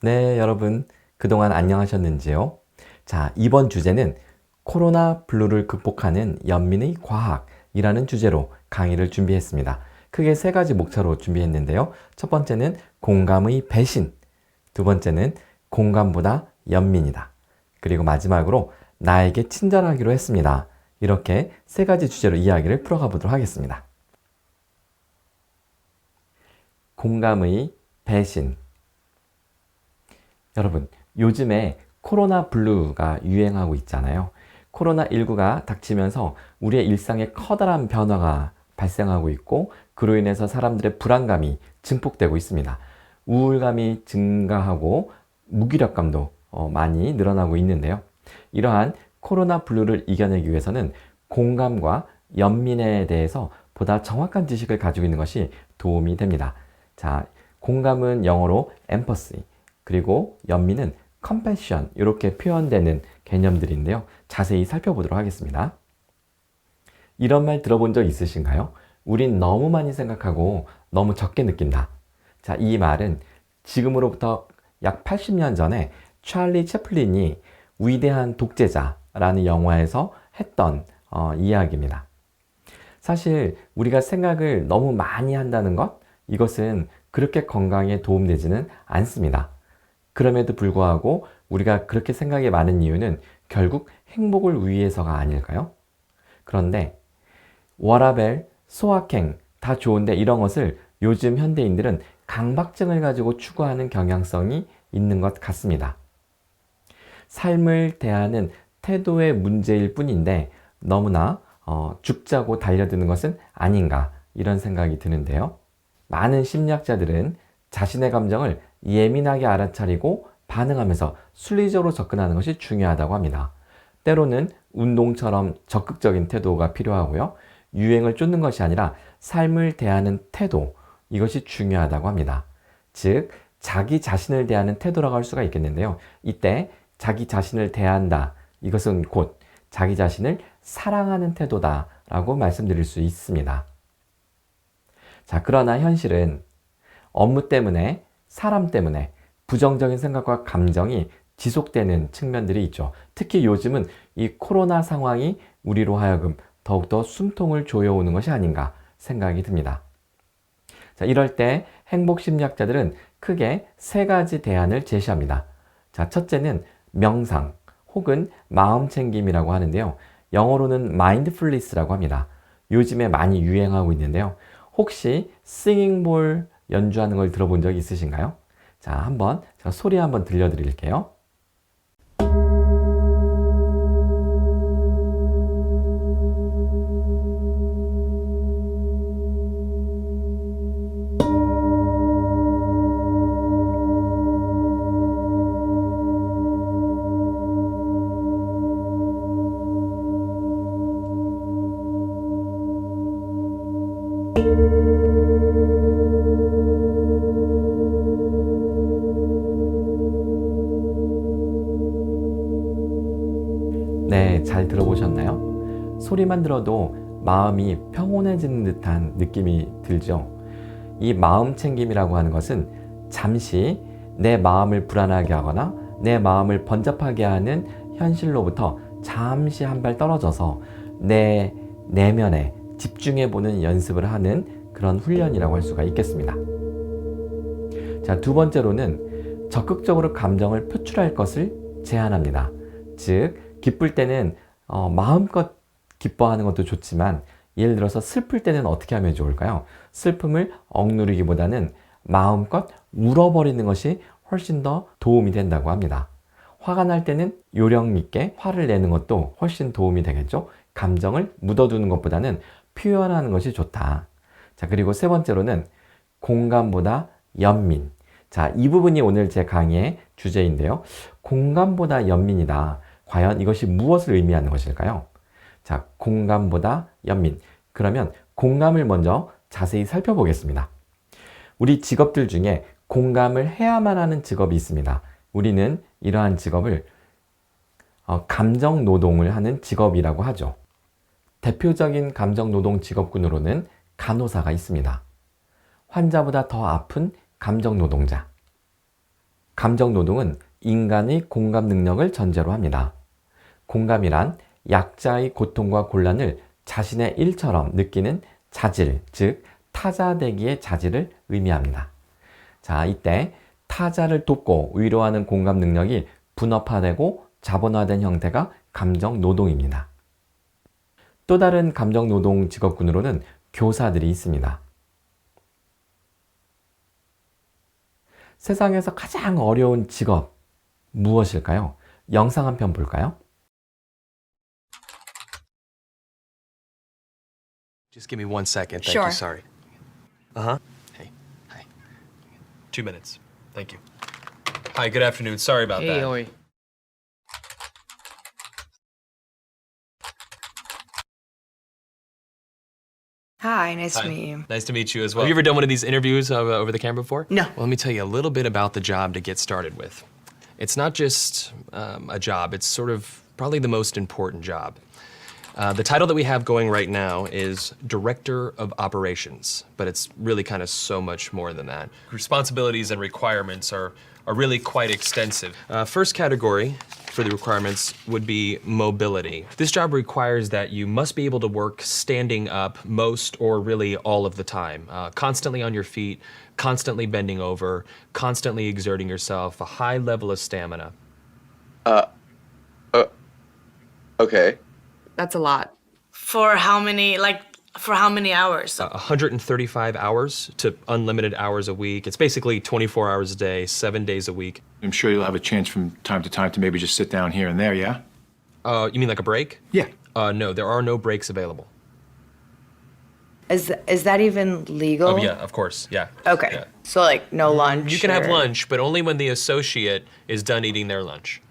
네, 여러분, 그동안 안녕하셨는지요? 자, 이번 주제는 코로나 블루를 극복하는 연민의 과학이라는 주제로 강의를 준비했습니다. 크게 세 가지 목차로 준비했는데요. 첫 번째는 공감의 배신, 두 번째는 공감보다 연민이다. 그리고 마지막으로 나에게 친절하기로 했습니다. 이렇게 세 가지 주제로 이야기를 풀어가 보도록 하겠습니다. 공감의 배신. 여러분, 요즘에 코로나 블루가 유행하고 있잖아요. 코로나19가 닥치면서 우리의 일상에 커다란 변화가 발생하고 있고, 그로 인해서 사람들의 불안감이 증폭되고 있습니다. 우울감이 증가하고 무기력감도 많이 늘어나고 있는데요. 이러한 코로나 블루를 이겨내기 위해서는 공감과 연민에 대해서 보다 정확한 지식을 가지고 있는 것이 도움이 됩니다. 자, 공감은 영어로 empathy, 그리고 연민은 compassion, 이렇게 표현되는 개념들인데요. 자세히 살펴보도록 하겠습니다. 이런 말 들어본 적 있으신가요? 우린 너무 많이 생각하고 너무 적게 느낀다. 자, 이 말은 지금으로부터 약 80년 전에 찰리 채플린이 위대한 독재자라는 영화에서 했던 이야기입니다. 사실 우리가 생각을 너무 많이 한다는 것, 이것은 그렇게 건강에 도움되지는 않습니다. 그럼에도 불구하고 우리가 그렇게 생각이 많은 이유는 결국 행복을 위해서가 아닐까요? 그런데 워라밸, 소확행 다 좋은데 이런 것을 요즘 현대인들은 강박증을 가지고 추구하는 경향성이 있는 것 같습니다. 삶을 대하는 태도의 문제일 뿐인데 너무나 죽자고 달려드는 것은 아닌가, 이런 생각이 드는데요. 많은 심리학자들은 자신의 감정을 예민하게 알아차리고 반응하면서 순리적으로 접근하는 것이 중요하다고 합니다. 때로는 운동처럼 적극적인 태도가 필요하고요. 유행을 쫓는 것이 아니라 삶을 대하는 태도, 이것이 중요하다고 합니다. 즉, 자기 자신을 대하는 태도라고 할 수가 있겠는데요. 이때 자기 자신을 대한다, 이것은 곧 자기 자신을 사랑하는 태도다라고 말씀드릴 수 있습니다. 자, 그러나 현실은 업무 때문에, 사람 때문에 부정적인 생각과 감정이 지속되는 측면들이 있죠. 특히 요즘은 이 코로나 상황이 우리로 하여금 더욱더 숨통을 조여오는 것이 아닌가 생각이 듭니다. 자, 이럴 때 행복심리학자들은 크게 세 가지 대안을 제시합니다. 자, 첫째는 명상 혹은 마음챙김이라고 하는데요. 영어로는 mindfulness라고 합니다. 요즘에 많이 유행하고 있는데요. 혹시 싱잉볼 연주하는 걸 들어본 적 있으신가요? 자, 한번 제가 소리 한번 들려드릴게요. 네, 잘 들어보셨나요? 소리만 들어도 마음이 평온해지는 듯한 느낌이 들죠. 이 마음 챙김이라고 하는 것은 잠시 내 마음을 불안하게 하거나 내 마음을 번잡하게 하는 현실로부터 잠시 한 발 떨어져서 내 내면에 집중해 보는 연습을 하는 그런 훈련이라고 할 수가 있겠습니다. 자, 두 번째로는 적극적으로 감정을 표출할 것을 제한합니다. 즉, 기쁠 때는 마음껏 기뻐하는 것도 좋지만, 예를 들어서 슬플 때는 어떻게 하면 좋을까요? 슬픔을 억누르기보다는 마음껏 울어버리는 것이 훨씬 더 도움이 된다고 합니다. 화가 날 때는 요령 있게 화를 내는 것도 훨씬 도움이 되겠죠? 감정을 묻어두는 것보다는 표현하는 것이 좋다. 자, 그리고 세 번째로는 공감보다 연민. 자, 이 부분이 오늘 제 강의의 주제인데요. 공감보다 연민이다. 과연 이것이 무엇을 의미하는 것일까요? 자, 공감보다 연민. 그러면 공감을 먼저 자세히 살펴보겠습니다. 우리 직업들 중에 공감을 해야만 하는 직업이 있습니다. 우리는 이러한 직업을 감정 노동을 하는 직업이라고 하죠. 대표적인 감정 노동 직업군으로는 간호사가 있습니다. 환자보다 더 아픈 감정 노동자. 감정 노동은 인간의 공감 능력을 전제로 합니다. 공감이란 약자의 고통과 곤란을 자신의 일처럼 느끼는 자질, 즉 타자 대기의 자질을 의미합니다. 자, 이때 타자를 돕고 위로하는 공감 능력이 분업화되고 자본화된 형태가 감정 노동입니다. 또 다른 감정 노동 직업군으로는 교사들이 있습니다. 세상에서 가장 어려운 직업 무엇일까요? 영상 한 편 볼까요? Just give me 1 second. Thank Sure. you. Sorry. Uh-huh. Hey. Hi. 2 minutes. Thank you. Hi, good afternoon. Sorry about Hey, that. how are you? Hi, nice Hi. to meet you. Nice to meet you as well. Have you ever done one of these interviews over the camera before? No. Well, let me tell you a little bit about the job to get started with. It's not just a job, it's sort of probably the most important job. The title that we have going right now is Director of Operations, but it's really kind of so much more than that. Responsibilities and requirements are really quite extensive. First category for the requirements would be mobility. This job requires that you must be able to work standing up most or really all of the time, constantly on your feet, constantly bending over, constantly exerting yourself, a high level of stamina. Okay. That's a lot. For how many hours? 135 hours to unlimited hours a week. It's basically 24 hours a day, 7 days a week. I'm sure you'll have a chance from time to time to maybe just sit down here and there, yeah? You mean like a break? Yeah. No, there are no breaks available. Is that even legal? Oh, yeah, of course, yeah. Okay. Yeah. So like no lunch. You can have or- lunch, but only when the associate is done eating their lunch.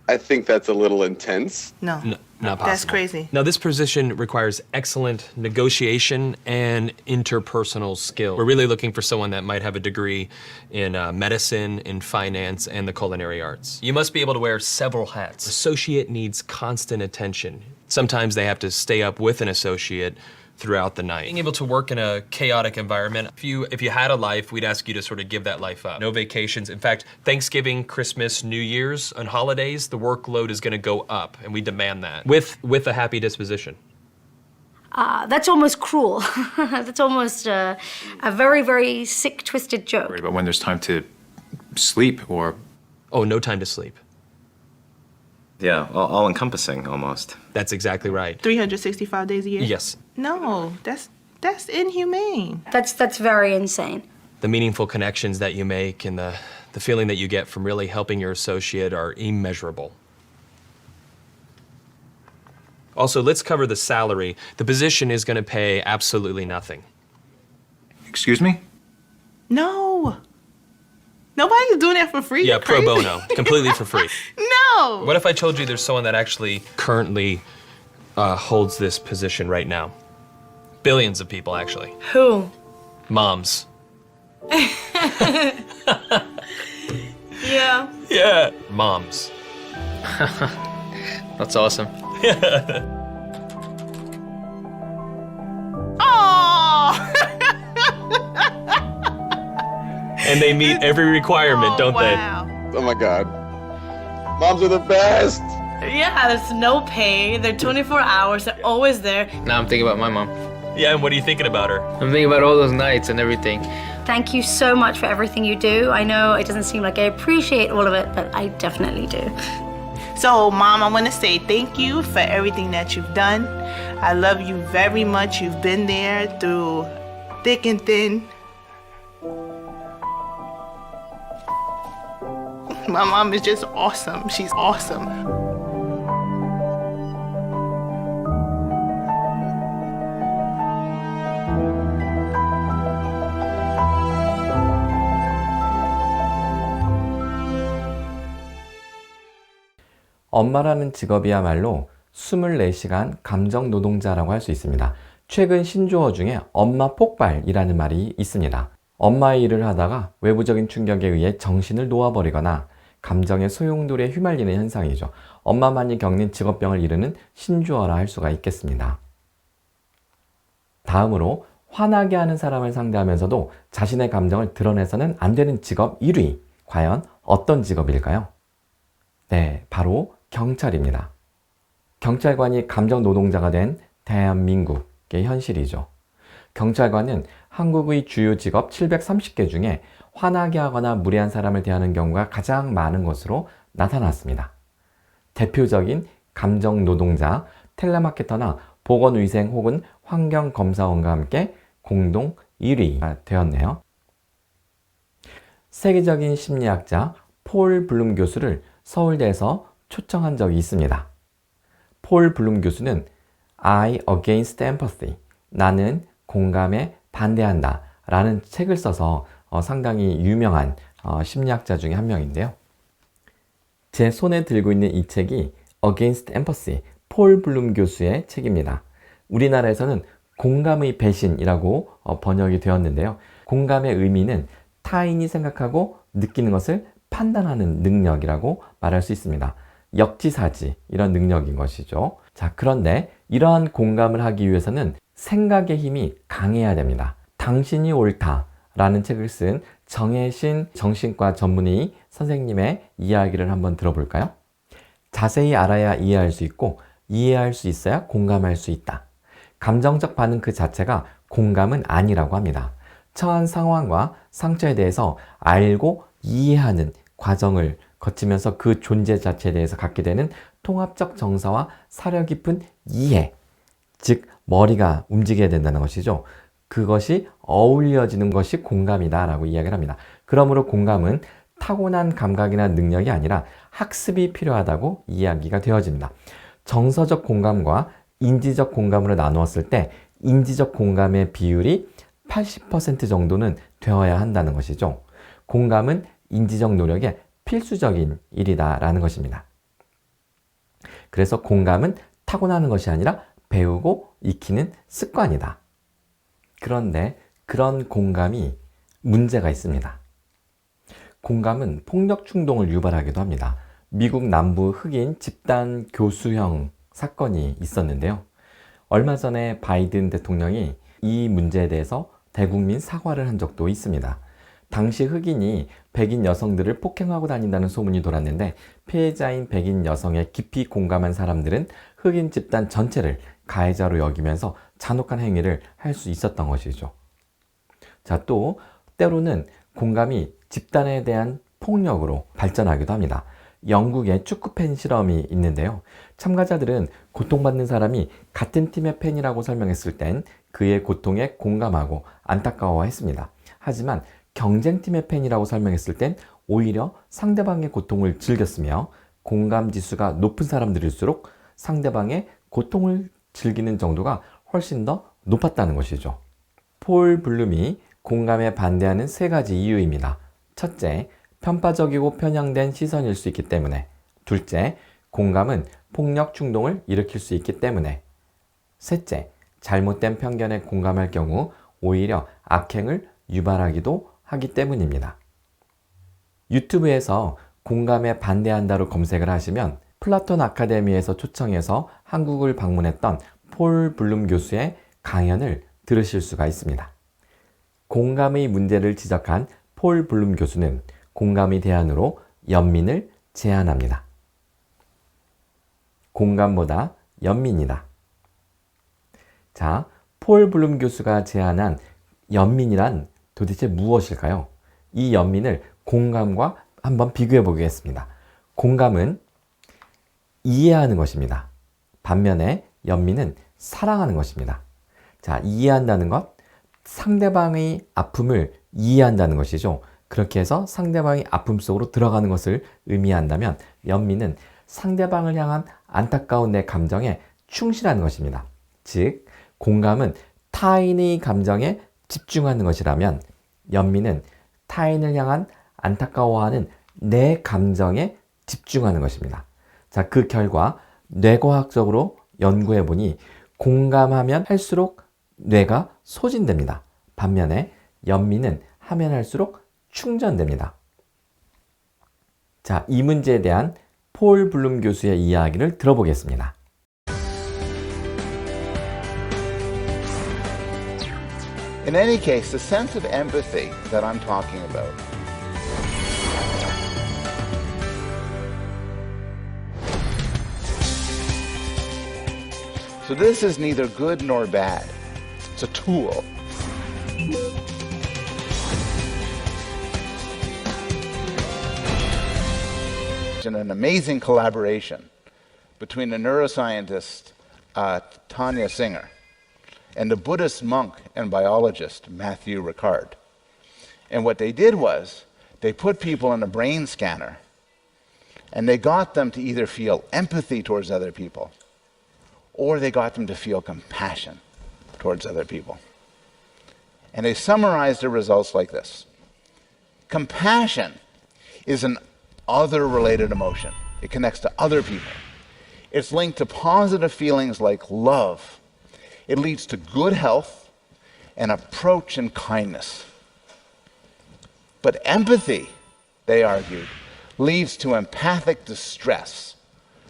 I think that's a little intense. No. Not possible. That's crazy. Now, this position requires excellent negotiation and interpersonal skill. We're really looking for someone that might have a degree in medicine, in finance, and the culinary arts. You must be able to wear several hats. Associate needs constant attention. Sometimes they have to stay up with an associate throughout the night. Being able to work in a chaotic environment, if you had a life, we'd ask you to sort of give that life up. No vacations. In fact, Thanksgiving, Christmas, New Year's, and holidays, the workload is going to go up, and we demand that with a happy disposition. That's almost cruel. That's almost a very, very sick, twisted joke. Worried about when there's time to sleep or Oh, no time to sleep. Yeah, all encompassing almost. That's exactly right. 365 days a year? Yes. No, that's inhumane. That's very insane. The meaningful connections that you make and the feeling that you get from really helping your associate are immeasurable. Also, let's cover the salary. The position is going to pay absolutely nothing. excuse me? No. Nobody's doing that for free. Yeah, You pro crazy? bono, completely for free. No. What if I told you there's someone that actually currently holds this position right now? Billions of people, actually. Who? Moms. Yeah. Yeah. Moms. That's awesome. Oh. And they meet every requirement, don't wow. Oh my God. Moms are the best. Yeah, there's no pay. They're 24 hours. They're always there. Now I'm thinking about my mom. they? Yeah, and what are you thinking about her? I'm thinking about all those nights and everything. Thank you so much for everything you do. I know it doesn't seem like I appreciate all of it, but I definitely do. So, Mom, I want to say thank you for everything that you've done. I love you very much. You've been there through thick and thin. My mom is just awesome. She's awesome. 엄마라는 직업이야말로 24시간 감정 노동자라고 할 수 있습니다. 최근 신조어 중에 엄마 폭발이라는 말이 있습니다. 엄마의 일을 하다가 외부적인 충격에 의해 정신을 놓아버리거나 감정의 소용돌이에 휘말리는 현상이죠. 엄마만이 겪는 직업병을 이르는 신조어라 할 수가 있겠습니다. 다음으로 화나게 하는 사람을 상대하면서도 자신의 감정을 드러내서는 안 되는 직업 1위. 과연 어떤 직업일까요? 네, 바로 경찰입니다. 경찰관이 감정 노동자가 된 대한민국의 현실이죠. 경찰관은 한국의 주요 직업 730개 중에 화나게 하거나 무례한 사람을 대하는 경우가 가장 많은 것으로 나타났습니다. 대표적인 감정 노동자, 텔레마케터나 보건위생 혹은 환경검사원과 함께 공동 1위가 되었네요. 세계적인 심리학자 폴 블룸 교수를 서울대에서 초청한 적이 있습니다. 폴 블룸 교수는 I Against Empathy, 나는 공감에 반대한다 라는 책을 써서 상당히 유명한 심리학자 중에 한 명인데요. 제 손에 들고 있는 이 책이 Against Empathy, 폴 블룸 교수의 책입니다. 우리나라에서는 공감의 배신이라고 번역이 되었는데요. 공감의 의미는 타인이 생각하고 느끼는 것을 판단하는 능력이라고 말할 수 있습니다. 역지사지, 이런 능력인 것이죠. 자, 그런데 이러한 공감을 하기 위해서는 생각의 힘이 강해야 됩니다. 당신이 옳다 라는 책을 쓴 정혜신 정신과 전문의 선생님의 이야기를 한번 들어볼까요? 자세히 알아야 이해할 수 있고 이해할 수 있어야 공감할 수 있다. 감정적 반응 그 자체가 공감은 아니라고 합니다. 처한 상황과 상처에 대해서 알고 이해하는 과정을 거치면서 그 존재 자체에 대해서 갖게 되는 통합적 정서와 사려 깊은 이해, 즉 머리가 움직여야 된다는 것이죠. 그것이 어울려지는 것이 공감이다 라고 이야기를 합니다. 그러므로 공감은 타고난 감각이나 능력이 아니라 학습이 필요하다고 이야기가 되어집니다. 정서적 공감과 인지적 공감으로 나누었을 때 인지적 공감의 비율이 80% 정도는 되어야 한다는 것이죠. 공감은 인지적 노력의 필수적인 일이다 라는 것입니다. 그래서 공감은 타고나는 것이 아니라 배우고 익히는 습관이다. 그런데 그런 공감이 문제가 있습니다. 공감은 폭력 충동을 유발하기도 합니다. 미국 남부 흑인 집단 교수형 사건이 있었는데요. 얼마 전에 바이든 대통령이 이 문제에 대해서 대국민 사과를 한 적도 있습니다. 당시 흑인이 백인 여성들을 폭행하고 다닌다는 소문이 돌았는데 피해자인 백인 여성에 깊이 공감한 사람들은 흑인 집단 전체를 가해자로 여기면서 잔혹한 행위를 할 수 있었던 것이죠. 자, 또 때로는 공감이 집단에 대한 폭력으로 발전하기도 합니다. 영국의 축구팬 실험이 있는데요. 참가자들은 고통받는 사람이 같은 팀의 팬이라고 설명했을 땐 그의 고통에 공감하고 안타까워했습니다. 하지만 경쟁팀의 팬이라고 설명했을 땐 오히려 상대방의 고통을 즐겼으며 공감 지수가 높은 사람들일수록 상대방의 고통을 즐기는 정도가 훨씬 더 높았다는 것이죠. 폴 블룸이 공감에 반대하는 3가지 이유입니다. 첫째, 편파적이고 편향된 시선일 수 있기 때문에. 둘째, 공감은 폭력 충동을 일으킬 수 있기 때문에. 셋째, 잘못된 편견에 공감할 경우 오히려 악행을 유발하기도 하기 때문입니다. 유튜브에서 공감에 반대한다로 검색을 하시면 플라톤 아카데미에서 초청해서 한국을 방문했던 폴 블룸 교수의 강연을 들으실 수가 있습니다. 공감의 문제를 지적한 폴 블룸 교수는 공감의 대안으로 연민을 제안합니다. 공감보다 연민이다. 자, 폴 블룸 교수가 제안한 연민이란 도대체 무엇일까요? 이 연민을 공감과 한번 비교해 보겠습니다. 공감은 이해하는 것입니다. 반면에 연민은 사랑하는 것입니다. 자, 이해한다는 것, 상대방의 아픔을 이해한다는 것이죠. 그렇게 해서 상대방의 아픔 속으로 들어가는 것을 의미한다면 연민은 상대방을 향한 안타까운 내 감정에 충실하는 것입니다. 즉, 공감은 타인의 감정에 집중하는 것이라면 연민은 타인을 향한 안타까워하는 내 감정에 집중하는 것입니다. 자, 그 결과 뇌과학적으로 연구해 보니 공감하면 할수록 뇌가 소진됩니다. 반면에 연민은 하면 할수록 충전됩니다. 자, 이 문제에 대한 폴 블룸 교수의 이야기를 들어보겠습니다. In any case, the sense of empathy that I'm talking about so this is neither good nor bad. It's a tool. And an amazing collaboration between a neuroscientist, Tanya Singer, and a Buddhist monk and biologist, Matthew Ricard. And what they did was, they put people in a brain scanner, and they got them to either feel empathy towards other people, or they got them to feel compassion towards other people. And they summarized the results like this. Compassion is an other-related emotion. It connects to other people. It's linked to positive feelings like love. It leads to good health and approach and kindness. But empathy, they argued, leads to empathic distress,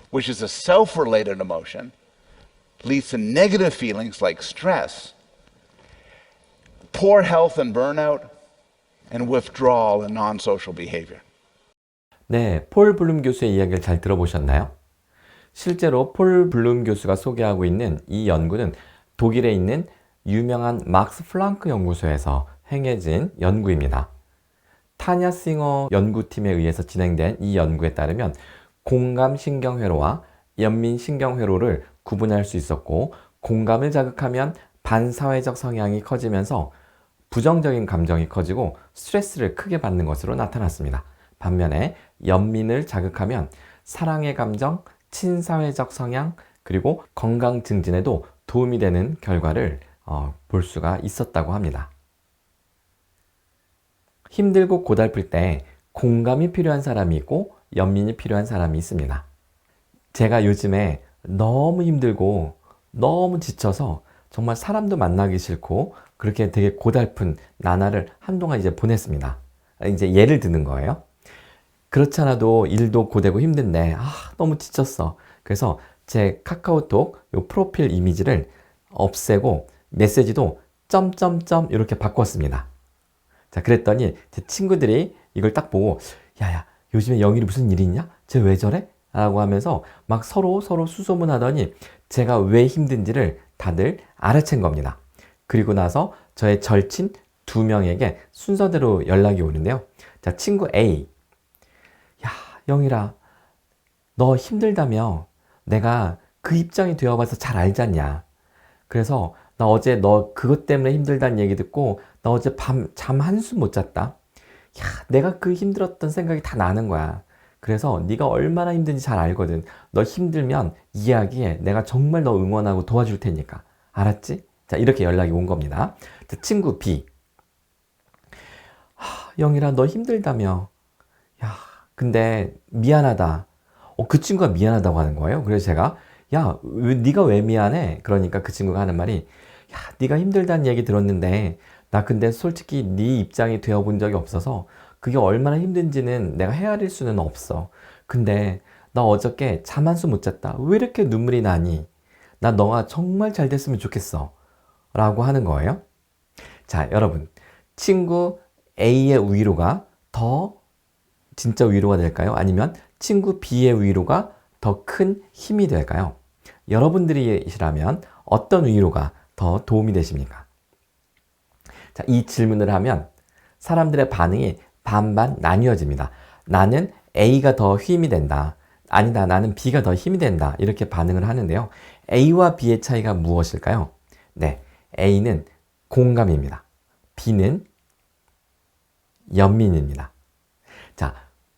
which is a self-related emotion, leads to negative feelings like stress, poor health and burnout, and withdrawal and non-social behavior. 네, 폴 블룸 교수의 이야기를 잘 들어보셨나요? 실제로 폴 블룸 교수가 소개하고 있는 이 연구는 독일에 있는 유명한 막스 플랑크 연구소에서 행해진 연구입니다. 타냐 싱어 연구팀에 의해서 진행된 이 연구에 따르면 공감신경회로와 연민신경회로를 구분할 수 있었고, 공감을 자극하면 반사회적 성향이 커지면서 부정적인 감정이 커지고 스트레스를 크게 받는 것으로 나타났습니다. 반면에 연민을 자극하면 사랑의 감정, 친사회적 성향, 그리고 건강 증진에도 도움이 되는 결과를 볼 수가 있었다고 합니다. 힘들고 고달플 때 공감이 필요한 사람이 있고 연민이 필요한 사람이 있습니다. 제가 요즘에 너무 힘들고 너무 지쳐서 정말 사람도 만나기 싫고 그렇게 되게 고달픈 나날을 한동안 이제 보냈습니다. 이제 예를 드는 거예요. 그렇지 않아도 일도 고되고 힘든데 너무 지쳤어. 그래서 제 카카오톡 요 프로필 이미지를 없애고 메시지도 점점점 이렇게 바꿨습니다. 자, 그랬더니 제 친구들이 이걸 딱 보고 야야, 요즘에 영일이 무슨 일이 있냐? 쟤 왜 저래? 라고 하면서 막 서로 수소문하더니 제가 왜 힘든지를 다들 알아챈 겁니다. 그리고 나서 저의 절친 2명에게 순서대로 연락이 오는데요. 자, 친구 A. 야, 영일아, 너 힘들다며. 내가 그 입장이 되어봐서 잘 알잖냐. 그래서 나 어제 너 그것 때문에 힘들다는 얘기 듣고 나 어제 밤 잠 한숨 못 잤다. 야, 내가 그 힘들었던 생각이 다 나는 거야. 그래서 네가 얼마나 힘든지 잘 알거든. 너 힘들면 이야기해. 내가 정말 너 응원하고 도와줄 테니까. 알았지? 자, 이렇게 연락이 온 겁니다. 자, 친구 B. 영일아, 너 힘들다며. 야, 근데 미안하다. 그 친구가 미안하다고 하는 거예요. 그래서 제가 야, 네가 왜 미안해? 그러니까 그 친구가 하는 말이 야, 네가 힘들다는 얘기 들었는데 나 근데 솔직히 네 입장이 되어본 적이 없어서 그게 얼마나 힘든지는 내가 헤아릴 수는 없어. 근데 나 어저께 잠 한숨 못 잤다. 왜 이렇게 눈물이 나니? 나 너가 정말 잘 됐으면 좋겠어. 라고 하는 거예요. 자, 여러분, 친구 A의 위로가 더 진짜 위로가 될까요? 아니면 친구 B의 위로가 더 큰 힘이 될까요? 여러분들이시라면 어떤 위로가 더 도움이 되십니까? 자, 이 질문을 하면 사람들의 반응이 반반 나뉘어집니다. 나는 A가 더 힘이 된다. 아니다, 나는 B가 더 힘이 된다. 이렇게 반응을 하는데요. A와 B의 차이가 무엇일까요? 네, A는 공감입니다. B는 연민입니다. 자,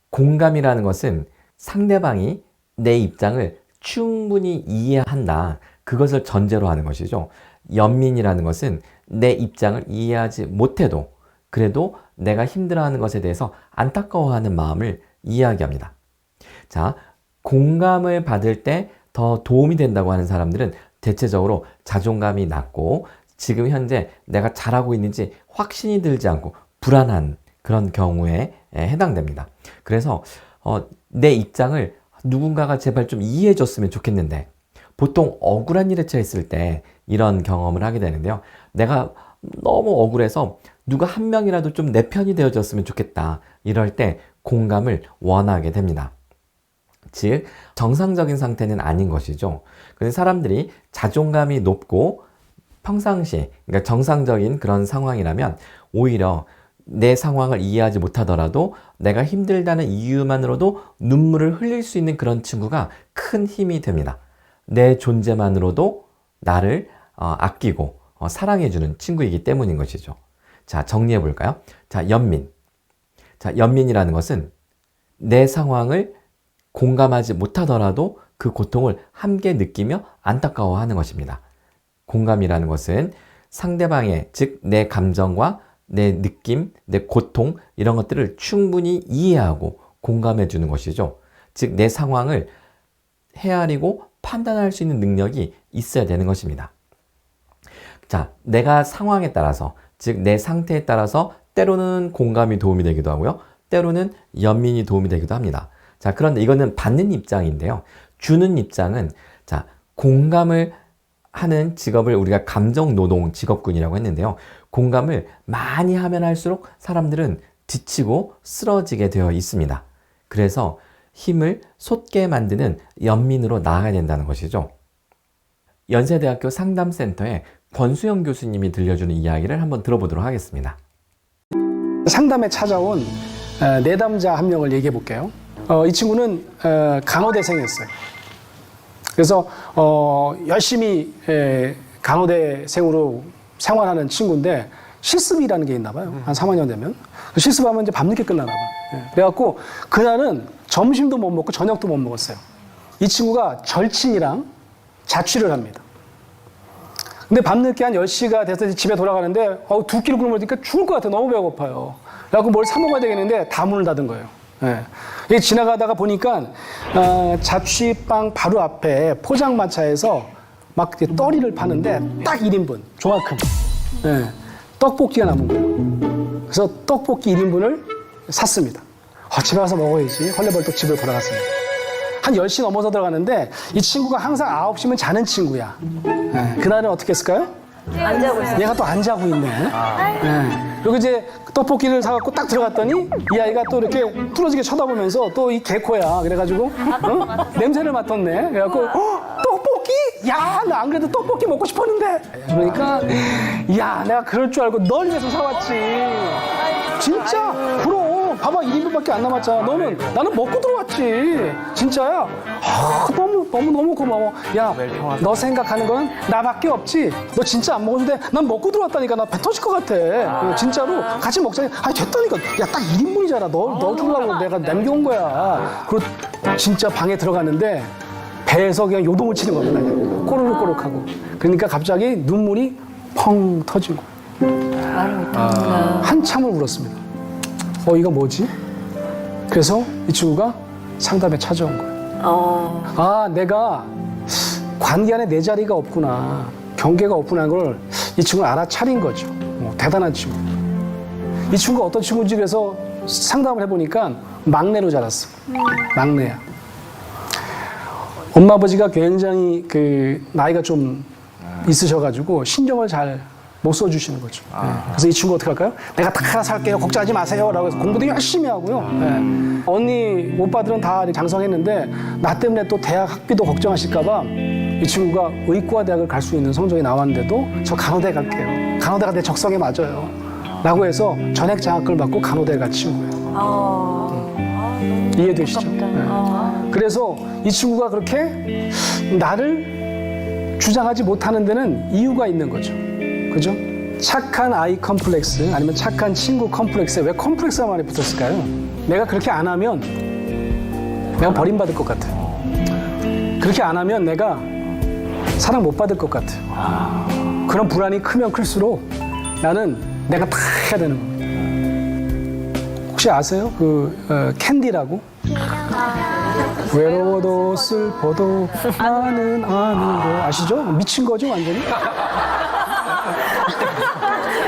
공감이라는 것은 상대방이 내 입장을 충분히 이해한다. 그것을 전제로 하는 것이죠. 연민이라는 것은 내 입장을 이해하지 못해도 그래도 내가 힘들어하는 것에 대해서 안타까워하는 마음을 이야기합니다. 자, 공감을 받을 때 더 도움이 된다고 하는 사람들은 대체적으로 자존감이 낮고 지금 현재 내가 잘하고 있는지 확신이 들지 않고 불안한 그런 경우에 해당됩니다. 그래서 내 입장을 누군가가 제발 좀 이해해 줬으면 좋겠는데 보통 억울한 일에 처했을 때 이런 경험을 하게 되는데요. 내가 너무 억울해서 누가 한 명이라도 좀 내 편이 되어줬으면 좋겠다. 이럴 때 공감을 원하게 됩니다. 즉, 정상적인 상태는 아닌 것이죠. 근데 사람들이 자존감이 높고 평상시, 그러니까 정상적인 그런 상황이라면 오히려 내 상황을 이해하지 못하더라도 내가 힘들다는 이유만으로도 눈물을 흘릴 수 있는 그런 친구가 큰 힘이 됩니다. 내 존재만으로도 나를 아끼고 사랑해주는 친구이기 때문인 것이죠. 자, 정리해 볼까요? 자, 연민. 자, 연민이라는 것은 내 상황을 공감하지 못하더라도 그 고통을 함께 느끼며 안타까워하는 것입니다. 공감이라는 것은 상대방의, 즉 내 감정과 내 느낌, 내 고통 이런 것들을 충분히 이해하고 공감해 주는 것이죠. 즉 내 상황을 헤아리고 판단할 수 있는 능력이 있어야 되는 것입니다. 자, 내가 상황에 따라서, 즉 내 상태에 따라서 때로는 공감이 도움이 되기도 하고요. 때로는 연민이 도움이 되기도 합니다. 자, 그런데 이거는 받는 입장인데요. 주는 입장은, 자, 공감을 하는 직업을 우리가 감정노동 직업군이라고 했는데요. 공감을 많이 하면 할수록 사람들은 지치고 쓰러지게 되어 있습니다. 그래서 힘을 솟게 만드는 연민으로 나아가야 된다는 것이죠. 연세대학교 상담센터의 권수영 교수님이 들려주는 이야기를 한번 들어보도록 하겠습니다. 상담에 찾아온 내담자 한 명을 얘기해 볼게요. 이 친구는 간호대생이었어요. 그래서 열심히 간호대생으로 생활하는 친구인데 실습이라는 게 있나 봐요. 한 3학년 되면. 실습하면 이제 밤늦게 끝나나 봐요. 그래갖고 그날은 점심도 못 먹고 저녁도 못 먹었어요. 이 친구가 절친이랑 자취를 합니다. 근데 밤늦게 한 10시가 돼서 집에 돌아가는데 2끼를 굶으니까 죽을 것 같아. 너무 배고파요. 그래갖고 뭘 사 먹어야 되겠는데 다 문을 닫은 거예요. 예. 지나가다가 보니까 자취방 바로 앞에 포장마차에서 막 떠리를 파는데 딱 1인분 조각큼 떡볶이가 남은 거예요. 그래서 떡볶이 1인분을 샀습니다. 집에 가서 먹어야지. 헐레벌떡 집으로 돌아갔습니다. 한 10시 넘어서 들어가는데 이 친구가 항상 9시면 자는 친구야. 그날은 어떻게 했을까요? 안 자고 있어요. 얘가 또 안 자고 있네. 그리고 이제 떡볶이를 사갖고 딱 들어갔더니 이 아이가 또 이렇게 뚫어지게 쳐다보면서 또 이 개코야. 그래가지고 냄새를 맡았네. 그래갖고 떡볶이? 야, 나 안 그래도 떡볶이 먹고 싶었는데. 그러니까 야, 내가 그럴 줄 알고 널 위해서 사왔지. 진짜? 그럼. 봐봐, 1인분밖에 안 남았잖아. 나는 먹고 들어왔지. 진짜야? 너무 고마워. 야, 너 생각하는 건 나밖에 없지? 너 진짜 안 먹었는데 난 먹고 들어왔다니까. 나 배 터질 것 같아. 진짜로. 같이 먹자. 됐다니까. 야, 딱 1인분이잖아. 너 주려고 내가 남겨온 거야. 그리고 진짜 방에 들어갔는데 배에서 그냥 요동을 치는 겁니다. 꼬르륵꼬르륵하고. 그러니까 갑자기 눈물이 펑 터진 거예요. 한참을 울었습니다. 이거 뭐지? 그래서 이 친구가 상담에 찾아온 거예요. 내가 관계 안에 내 자리가 없구나. 경계가 없구나 하는 걸 이 친구는 알아차린 거죠. 대단한 친구. 이 친구가 어떤 친구인지 그래서 상담을 해보니까 막내로 자랐어. 막내야. 엄마 아버지가 굉장히 나이가 좀 있으셔가지고 신경을 잘 못 써주시는 거죠. 그래서 이 친구 어떻게 할까요? 내가 다 살게요. 걱정하지 마세요. 라고 해서 공부도 열심히 하고요. 언니, 오빠들은 다 장성했는데 나 때문에 또 대학 학비도 걱정하실까봐 이 친구가 의과 대학을 갈 수 있는 성적이 나왔는데도 저 간호대 갈게요. 간호대가 내 적성에 맞아요. 라고 해서 전액 장학금을 받고 간호대에 간 친구예요. 이해되시죠? 그래서 이 친구가 그렇게 나를 주장하지 못하는 데는 이유가 있는 거죠. 그죠? 착한 아이 컴플렉스 아니면 착한 친구 컴플렉스에 왜 컴플렉스가 많이 붙었을까요? 내가 그렇게 안 하면 내가 버림받을 것 같아요. 그렇게 안 하면 내가 사랑 못 받을 것 같아요. 그런 불안이 크면 클수록 나는 내가 다 해야 되는 겁니다. 혹시 아세요? 캔디라고? 외로워도 슬퍼도 나는 아는 거 아시죠? 미친 거죠 완전히?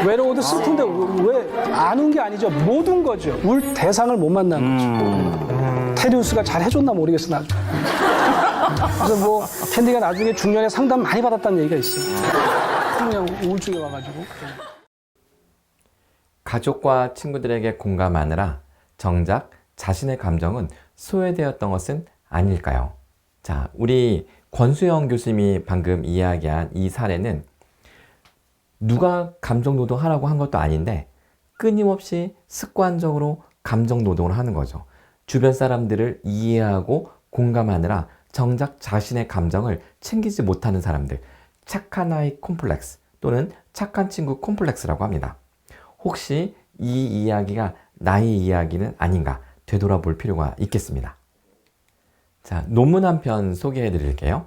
외로워도 슬픈데 왜 아는 게 아니죠. 못 운 거죠. 울 대상을 못 만난 거죠. 테리우스가 잘 해줬나 모르겠어 나중에. 그래서 캔디가 나중에 중년에 상담 많이 받았다는 얘기가 있어요. 그냥 우울증이 와가지고. 가족과 친구들에게 공감하느라 정작 자신의 감정은 소외되었던 것은 아닐까요? 자, 우리 권수영 교수님이 방금 이야기한 이 사례는 누가 감정노동하라고 한 것도 아닌데 끊임없이 습관적으로 감정노동을 하는 거죠. 주변 사람들을 이해하고 공감하느라 정작 자신의 감정을 챙기지 못하는 사람들, 착한 아이 콤플렉스 또는 착한 친구 콤플렉스라고 합니다. 혹시 이 이야기가 나의 이야기는 아닌가 되돌아볼 필요가 있겠습니다. 자, 논문 한 편 소개해 드릴게요.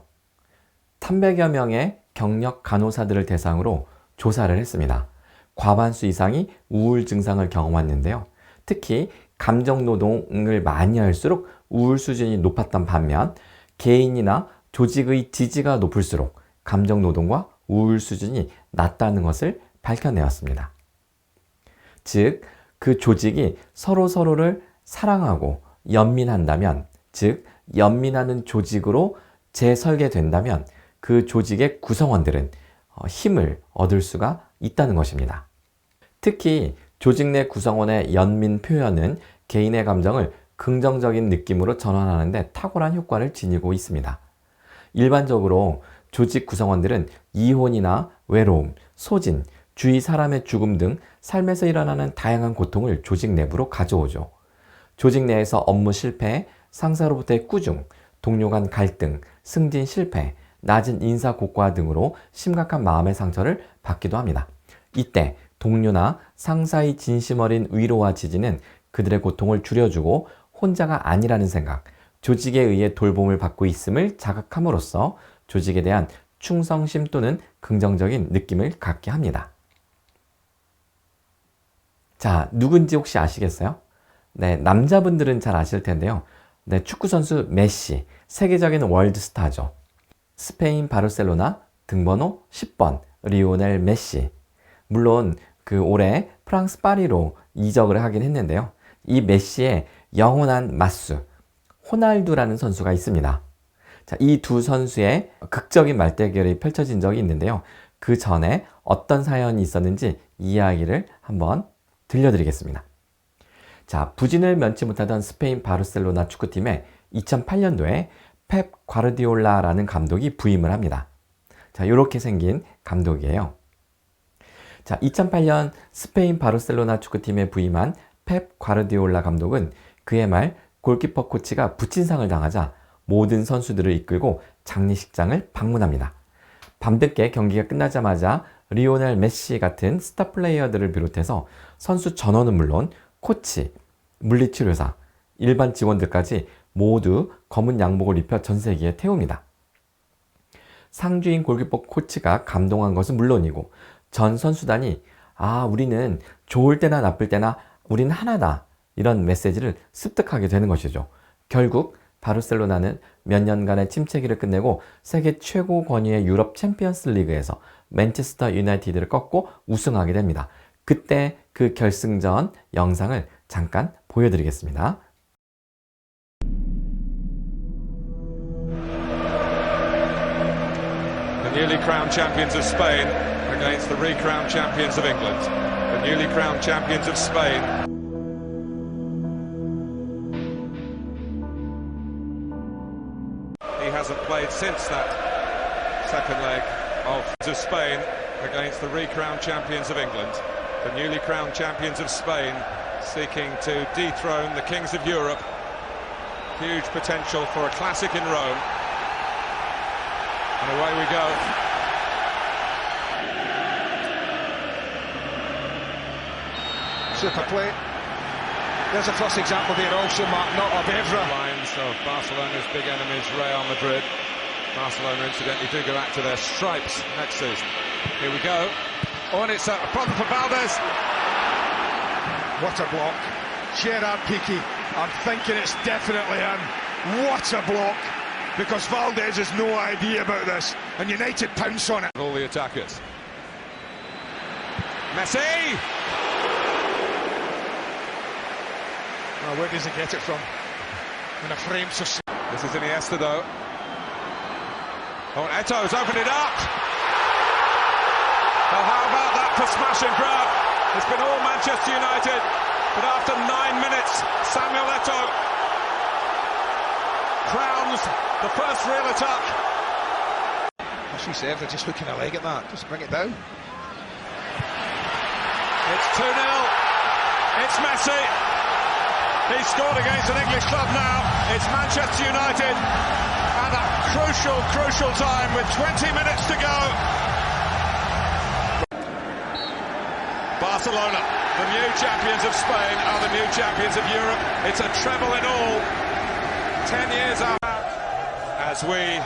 300여 명의 경력 간호사들을 대상으로 조사를 했습니다. 과반수 이상이 우울 증상을 경험했는데요. 특히 감정 노동을 많이 할수록 우울 수준이 높았던 반면 개인이나 조직의 지지가 높을수록 감정 노동과 우울 수준이 낮다는 것을 밝혀내었습니다. 즉, 그 조직이 서로를 사랑하고 연민한다면, 즉 연민하는 조직으로 재설계된다면 그 조직의 구성원들은 힘을 얻을 수가 있다는 것입니다. 특히 조직 내 구성원의 연민 표현은 개인의 감정을 긍정적인 느낌으로 전환하는 데 탁월한 효과를 지니고 있습니다. 일반적으로 조직 구성원들은 이혼이나 외로움, 소진, 주위 사람의 죽음 등 삶에서 일어나는 다양한 고통을 조직 내부로 가져오죠. 조직 내에서 업무 실패, 상사로부터의 꾸중, 동료 간 갈등, 승진 실패, 낮은 인사 고과 등으로 심각한 마음의 상처를 받기도 합니다. 이때 동료나 상사의 진심 어린 위로와 지지는 그들의 고통을 줄여주고 혼자가 아니라는 생각, 조직에 의해 돌봄을 받고 있음을 자각함으로써 조직에 대한 충성심 또는 긍정적인 느낌을 갖게 합니다. 자, 누군지 혹시 아시겠어요? 네, 남자분들은 잘 아실 텐데요. 네, 축구선수 메시, 세계적인 월드스타죠. 스페인 바르셀로나 등번호 10번 리오넬 메시. 물론 그 올해 프랑스 파리로 이적을 하긴 했는데요. 이 메시의 영원한 맞수 호날두라는 선수가 있습니다. 자, 이 두 선수의 극적인 말대결이 펼쳐진 적이 있는데요. 그 전에 어떤 사연이 있었는지 이야기를 한번 들려드리겠습니다. 자, 부진을 면치 못하던 스페인 바르셀로나 축구팀에 2008년도에 펩 과르디올라라는 감독이 부임을 합니다. 자, 이렇게 생긴 감독이에요. 자, 2008년 스페인 바르셀로나 축구팀에 부임한 펩 과르디올라 감독은 그해 말 골키퍼 코치가 부친상을 당하자 모든 선수들을 이끌고 장례식장을 방문합니다. 밤늦게 경기가 끝나자마자 리오넬 메시 같은 스타 플레이어들을 비롯해서 선수 전원은 물론 코치, 물리치료사, 일반 직원들까지 모두 검은 양복을 입혀 전세기에 태웁니다. 상주인 골키퍼 코치가 감동한 것은 물론이고 전 선수단이 우리는 좋을 때나 나쁠 때나 우린 하나다 이런 메시지를 습득하게 되는 것이죠. 결국 바르셀로나는 몇 년간의 침체기를 끝내고 세계 최고 권위의 유럽 챔피언스 리그에서 맨체스터 유나이티드를 꺾고 우승하게 됩니다. 그때 그 결승전 영상을 잠깐 보여드리겠습니다. The newly crowned champions of Spain against the recrowned champions of England. The newly crowned champions of Spain. He hasn't played since that second leg of Spain against the recrowned champions of England. The newly crowned champions of Spain seeking to dethrone the kings of Europe. Huge potential for a classic in Rome. And away we go. Super play. There's a first example there also, Mark, not of Evra. Lines of Barcelona's big enemies, Real Madrid. Barcelona, incidentally, do go back to their stripes next season. Here we go. Oh, and it's a problem for Valdez. What a block. Gerard Piqué, I'm thinking it's definitely him. What a block. Because Valdez has no idea about this. And United pounce on it. All the attackers. Messi! Oh, where does he get it from? In a frame so... This is Iniesta, though. Oh, Eto's opened it up! Oh, how about that for smash and grab? It's been all Manchester United, but after 9 minutes, Samuel Eto'o crowns the first real attack. She saved, they're just hooking a leg at that. Just bring it down. It's 2-0. It's Messi. He scored against an English club now. It's Manchester United at a crucial time with 20 minutes to go. Barcelona, the new champions of Spain, are the new champions of Europe. It's a treble in all. 10 years out as we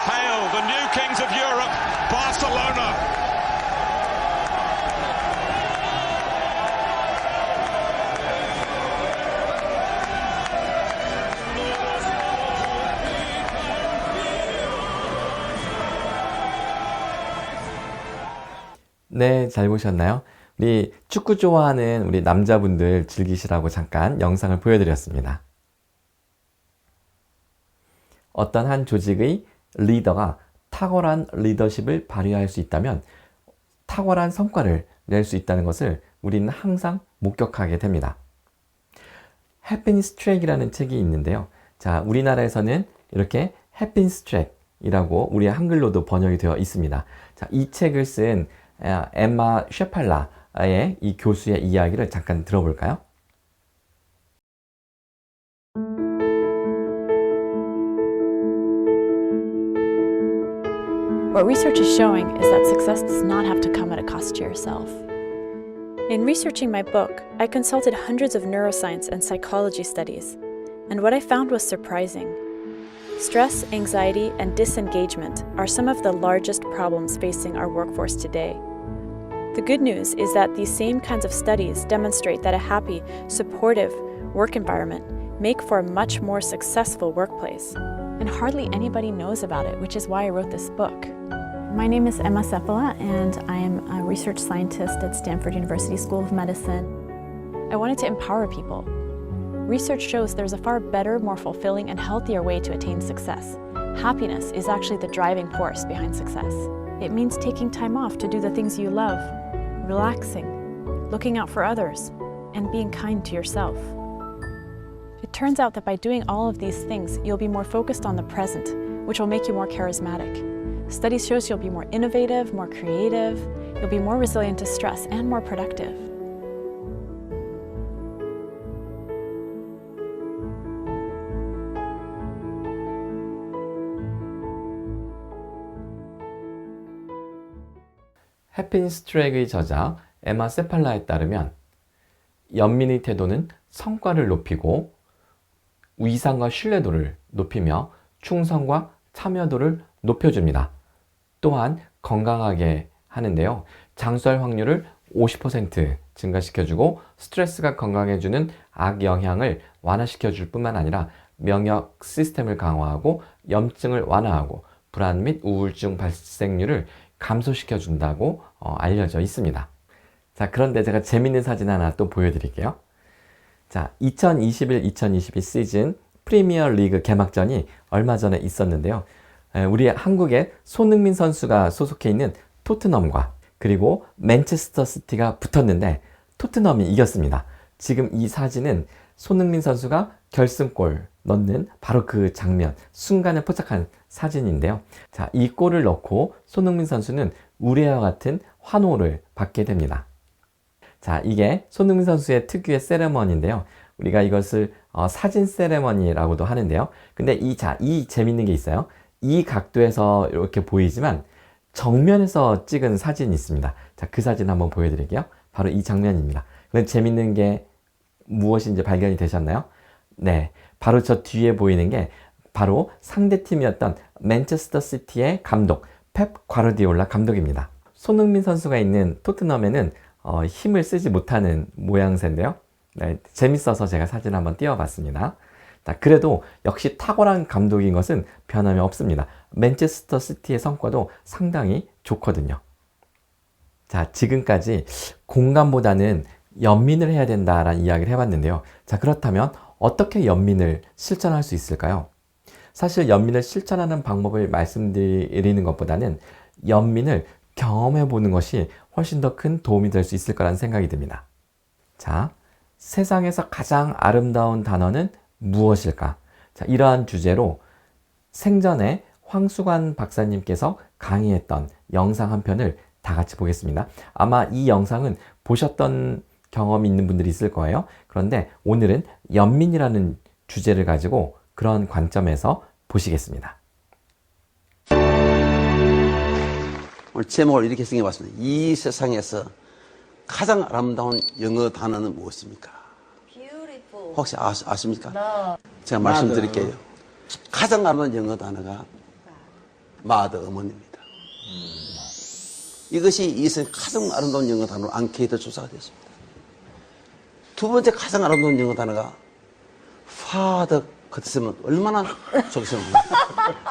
hail the new kings of Europe, Barcelona. 네, 잘 보셨나요? 우리 축구 좋아하는 우리 남자분들 즐기시라고 잠깐 영상을 보여드렸습니다. 어떤 한 조직의 리더가 탁월한 리더십을 발휘할 수 있다면 탁월한 성과를 낼 수 있다는 것을 우리는 항상 목격하게 됩니다. 해피니스 트랙이라는 책이 있는데요. 자, 우리나라에서는 이렇게 해피니스 트랙이라고 우리 한글로도 번역이 되어 있습니다. 자, 이 책을 쓴 엠마 셰팔라의 이 교수의 이야기를 잠깐 들어볼까요? What research is showing is that success does not have to come at a cost to yourself. In researching my book, I consulted hundreds of neuroscience and psychology studies, and what I found was surprising. Stress, anxiety, and disengagement are some of the largest problems facing our workforce today. The good news is that these same kinds of studies demonstrate that a happy, supportive work environment make for a much more successful workplace. And hardly anybody knows about it, which is why I wrote this book. My name is Emma Cephala, and I am a research scientist at Stanford University School of Medicine. I wanted to empower people. Research shows there's a far better, more fulfilling, and healthier way to attain success. Happiness is actually the driving force behind success. It means taking time off to do the things you love, relaxing, looking out for others, and being kind to yourself. It turns out that by doing all of these things, you'll be more focused on the present, which will make you more charismatic. Studies shows you'll be more innovative, more creative, you'll be more resilient to stress, and more productive. 해피니스 트랙의 저자 에마 세팔라에 따르면 연민의 태도는 성과를 높이고 위상과 신뢰도를 높이며 충성과 참여도를 높여줍니다. 또한 건강하게 하는데요. 장수할 확률을 50% 증가시켜주고 스트레스가 건강해주는 악영향을 완화시켜줄 뿐만 아니라 면역 시스템을 강화하고 염증을 완화하고 불안 및 우울증 발생률을 감소시켜준다고 알려져 있습니다. 자, 그런데 제가 재밌는 사진 하나 또 보여드릴게요. 자, 2021-2022 시즌 프리미어 리그 개막전이 얼마 전에 있었는데요. 우리 한국의 손흥민 선수가 소속해 있는 토트넘과 그리고 맨체스터 시티가 붙었는데 토트넘이 이겼습니다. 지금 이 사진은 손흥민 선수가 결승골 넣는 바로 그 장면, 순간에 포착한 사진인데요. 자, 이 골을 넣고 손흥민 선수는 우리와 같은 환호를 받게 됩니다. 자, 이게 손흥민 선수의 특유의 세레머니인데요. 우리가 이것을 사진 세레머니라고도 하는데요. 근데 이 재밌는 게 있어요. 이 각도에서 이렇게 보이지만 정면에서 찍은 사진이 있습니다. 자, 그 사진 한번 보여드릴게요. 바로 이 장면입니다. 근데 재밌는 게 무엇인지 발견이 되셨나요? 네, 바로 저 뒤에 보이는 게 바로 상대팀이었던 맨체스터 시티의 감독 펩 과르디올라 감독입니다. 손흥민 선수가 있는 토트넘에는 힘을 쓰지 못하는 모양새인데요. 네, 재밌어서 제가 사진 한번 띄워봤습니다. 자, 그래도 역시 탁월한 감독인 것은 변함이 없습니다. 맨체스터 시티의 성과도 상당히 좋거든요. 자, 지금까지 공감보다는 연민을 해야 된다라는 이야기를 해봤는데요. 자, 그렇다면 어떻게 연민을 실천할 수 있을까요? 사실 연민을 실천하는 방법을 말씀드리는 것보다는 연민을 경험해 보는 것이 훨씬 더 큰 도움이 될 수 있을 거라는 생각이 듭니다. 자, 세상에서 가장 아름다운 단어는 무엇일까? 자, 이러한 주제로 생전에 황수관 박사님께서 강의했던 영상 한 편을 다 같이 보겠습니다. 아마 이 영상은 보셨던 경험이 있는 분들이 있을 거예요. 그런데 오늘은 연민이라는 주제를 가지고 그런 관점에서 보시겠습니다. 오늘 제목을 이렇게 생각해봤습니다. 이 세상에서 가장 아름다운 영어 단어는 무엇입니까? 혹시 아십니까? 제가 말씀드릴게요. 가장 아름다운 영어 단어가 마더, 어머니입니다. 이것이 이 세상 가장 아름다운 영어 단어로 앙케이트 조사가 됐습니다. 두 번째 가장 아름다운 영어 단어가 father 같으면 얼마나 좋겠습니까?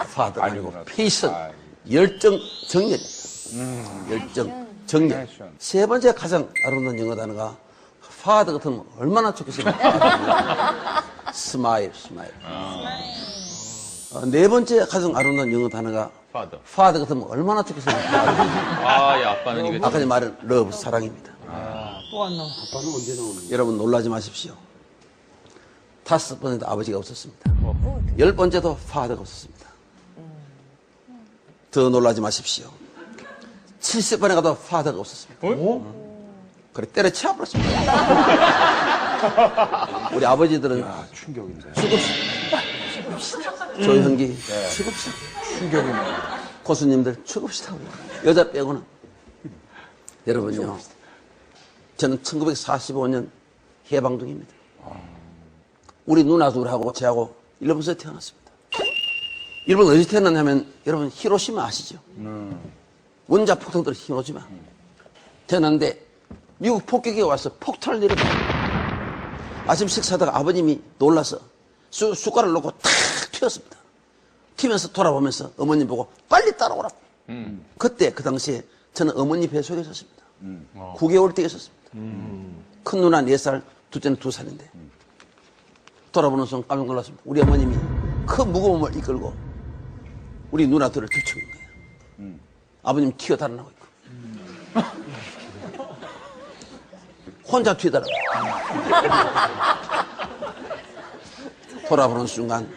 father 아니고 patient, 열정, 정열입니다. 열정, 정열. 세 번째 가장 아름다운 영어 단어가 father 같으면 얼마나 좋겠습니까? smile, smile. 네 번째 가장 아름다운 영어 단어가 father 같으면 얼마나 좋겠습니까? 야, 아빠는 이거. 아까 전에 말한 love, 사랑입니다. 또 안 나와. 아빠는 언제 나오는 여러분 놀라지 마십시오. 5번에도 아버지가 없었습니다. 10번째도 father가 없었습니다. 더 놀라지 마십시오. 70번에 가도 father가 없었습니다. 그래 때려치워버렸습니다. 우리 아버지들은 죽읍시다. 조현기 죽읍시다. 충격이네. 고수님들 죽읍시다. 여자 빼고는. 여러분요, 저는 1945년 해방동입니다. 우리 누나 둘하고 저하고 일본에서 태어났습니다. 일본 어디서 태어났냐면 여러분 히로시마 아시죠? 원자 폭탄들 히로시마. 태어났는데 미국 폭격기가 와서 폭탄을 내려봐요. 아침 식사하다가 아버님이 놀라서 숟가락을 놓고 탁 튀었습니다. 튀면서 돌아보면서 어머님 보고 빨리 따라오라고. 그때 그 당시에 저는 어머니 뱃속에 있었습니다. 9개월 때 있었습니다. 큰 누나 4살, 둘째는 2살인데 돌아보는 순간 깜짝 놀랐습니다. 우리 어머님이 큰 무거움을 이끌고 우리 누나들을 뒤치는 거예요. 아버님 튀어 달아나고 있고 혼자 튀더라고요. 돌아보는 순간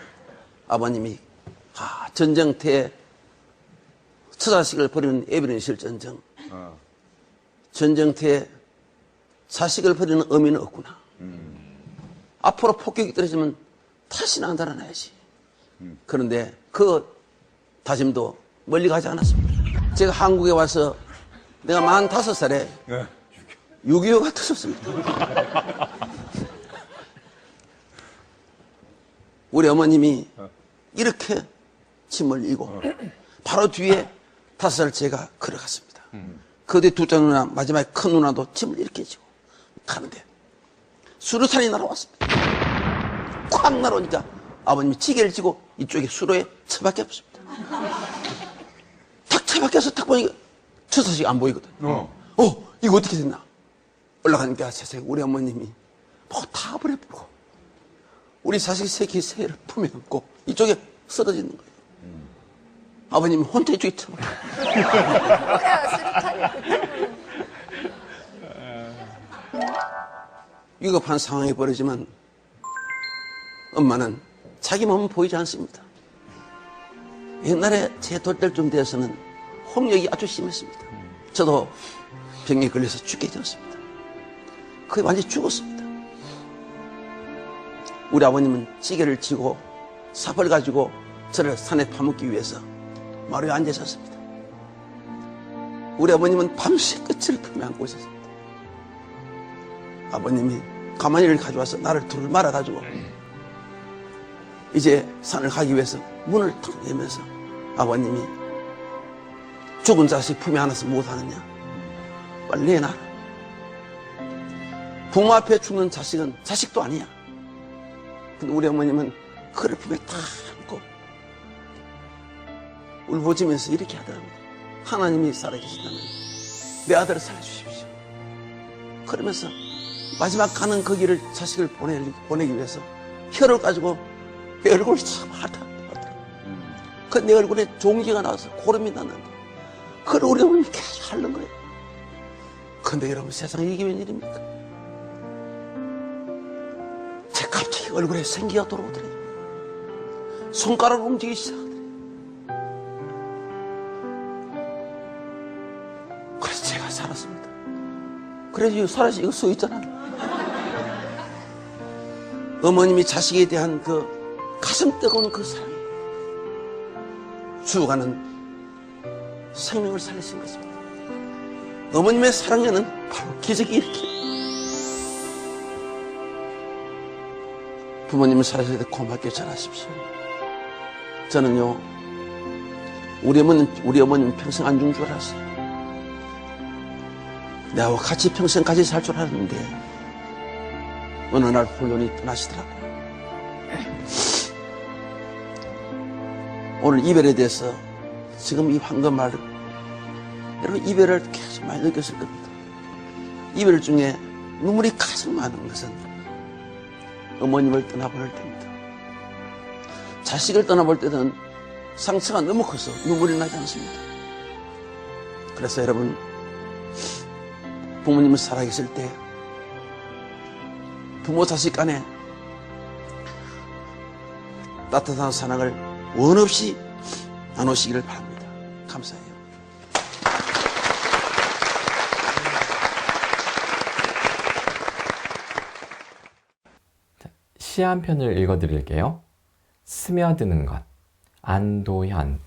아버님이 전쟁터에 처자식을 버리는 에비런실 전쟁, 전쟁터에 자식을 버리는 의미는 없구나. 앞으로 폭격이 떨어지면 다시는 안 달아나야지. 그런데 그 다짐도 멀리 가지 않았습니다. 제가 한국에 와서 내가 45살에 6.25가 터졌습니다. 우리 어머님이 이렇게 침을 흘리고 바로 뒤에 5살 제가 걸어갔습니다. 그 뒤에 둘째 누나, 마지막에 큰 누나도 침을 이렇게 지고 가는데 수류탄이 날아왔습니다. 콱 날아오니까 아버님이 지게를 지고 이쪽에 수로에 처박혀 없습니다. 탁 처박혀서 탁 보니까 처자식이 안 보이거든. 이거 어떻게 됐나? 올라가니까 세상에 우리 어머님이 뭐 다 버려버리고 우리 자식 새끼 새를 품에 안고 이쪽에 쓰러지는 거예요. 아버님이 혼자 이쪽에 처박혀. 위급한 상황이 벌어지면 엄마는 자기 몸은 보이지 않습니다. 옛날에 제 돌때쯤 되어서는 홍역이 아주 심했습니다. 저도 병에 걸려서 죽게 되었습니다. 거의 완전히 죽었습니다. 우리 아버님은 찌개를 지고 삽을 가지고 저를 산에 파묻기 위해서 마루에 앉아 있었습니다. 우리 어머님은 밤새 끝을 품에 안고 있었습니다. 아버님이 가마니를 가져와서 나를 둘을 말아가지고 이제 산을 가기 위해서 문을 탁 열면서 아버님이 죽은 자식 품에 안아서 못하느냐, 빨리 내놔라. 부모 앞에 죽는 자식은 자식도 아니야. 근데 우리 어머님은 그를 품에 탁 안고 울부짖으면서 이렇게 하더랍니다. 하나님이 살아계신다면 내 아들을 살려주십시오. 그러면서 마지막 가는 그 길을 자식을 보내기 위해서 혀를 가지고 내 얼굴을 참 하더라고요. 그 내 얼굴에 종기가 나와서 고름이 났는데 그걸 우리 어머님이 계속 하는 거예요. 근데 여러분 세상에 이게 웬일입니까? 제 갑자기 얼굴에 생기가 돌아오더래요. 손가락을 움직이기 시작하더래요. 그래서 제가 살았습니다. 그래서 살아서 이거 써 있잖아요. 어머님이 자식에 대한 그 가슴 뜨거운 그 사랑, 죽어가는 생명을 살리신 것입니다. 어머님의 사랑에는 바로 기적이 일으켜요. 부모님을 살아주실 때 고맙게 전하십시오. 저는요, 우리 어머님 평생 안 죽은 줄 알았어요. 나와 같이 평생 같이 살 줄 알았는데 어느 날 홀연히 떠나시더라고요. 오늘 이별에 대해서 지금 이 황금 말, 여러분 이별을 계속 많이 느꼈을 겁니다. 이별 중에 눈물이 가장 많은 것은 어머님을 떠나볼 때입니다. 자식을 떠나볼 때는 상처가 너무 커서 눈물이 나지 않습니다. 그래서 여러분, 부모님을 살아계실 때 부모 자식 간에 따뜻한 사랑을 원 없이 나누시기를 바랍니다. 감사해요. 시 한 편을 읽어드릴게요. 스며드는 것. 안도현.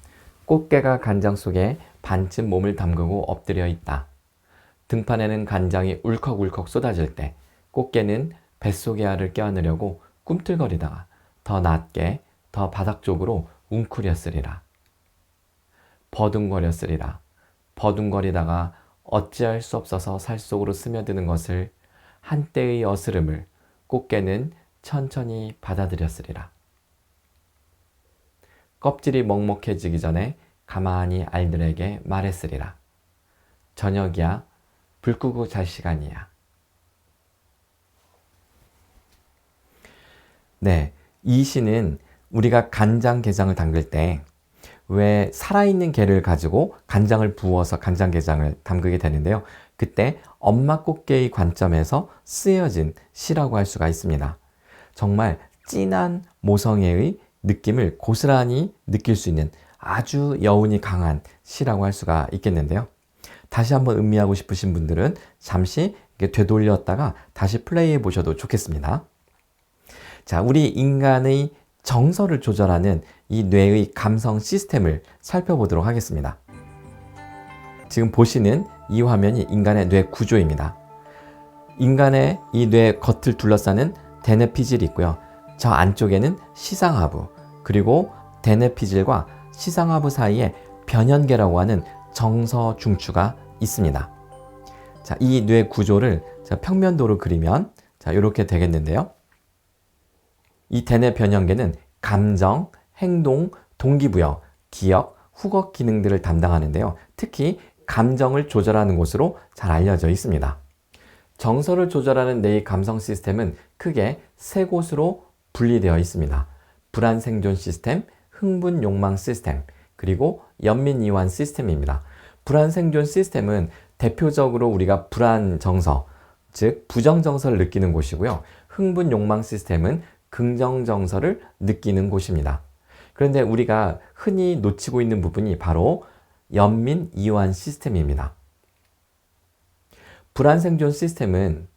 꽃게가 간장 속에 반쯤 몸을 담그고 엎드려 있다. 등판에는 간장이 울컥울컥 쏟아질 때 꽃게는 뱃속의 알을 껴안으려고 꿈틀거리다가 더 낮게 더 바닥 쪽으로 웅크렸으리라. 버둥거렸으리라. 버둥거리다가 어찌할 수 없어서 살 속으로 스며드는 것을 한때의 어스름을 꽃게는 천천히 받아들였으리라. 껍질이 먹먹해지기 전에 가만히 알들에게 말했으리라. 저녁이야. 불 끄고 잘 시간이야. 네, 이 시는 우리가 간장게장을 담글 때 왜 살아있는 게를 가지고 간장을 부어서 간장게장을 담그게 되는데요. 그때 엄마 꽃게의 관점에서 쓰여진 시라고 할 수가 있습니다. 정말 진한 모성애의 느낌을 고스란히 느낄 수 있는 아주 여운이 강한 시라고 할 수가 있겠는데요. 다시 한번 음미하고 싶으신 분들은 잠시 되돌렸다가 다시 플레이해 보셔도 좋겠습니다. 자, 우리 인간의 정서를 조절하는 이 뇌의 감성 시스템을 살펴보도록 하겠습니다. 지금 보시는 이 화면이 인간의 뇌 구조입니다. 인간의 이 뇌 겉을 둘러싸는 대뇌피질이 있고요. 저 안쪽에는 시상하부, 그리고 대뇌피질과 시상하부 사이에 변연계라고 하는 정서 중추가 있습니다. 자, 이 뇌 구조를 평면도로 그리면 자, 이렇게 되겠는데요. 이 대뇌 변연계는 감정, 행동, 동기부여, 기억, 후각 기능들을 담당하는데요. 특히 감정을 조절하는 곳으로 잘 알려져 있습니다. 정서를 조절하는 뇌의 감성 시스템은 크게 세 곳으로 분리되어 있습니다. 불안 생존 시스템, 흥분 욕망 시스템, 그리고 연민 이완 시스템입니다. 불안 생존 시스템은 대표적으로 우리가 불안 정서, 즉 부정 정서를 느끼는 곳이고요. 흥분 욕망 시스템은 긍정 정서를 느끼는 곳입니다. 그런데 우리가 흔히 놓치고 있는 부분이 바로 연민 이완 시스템입니다. 불안 생존 시스템은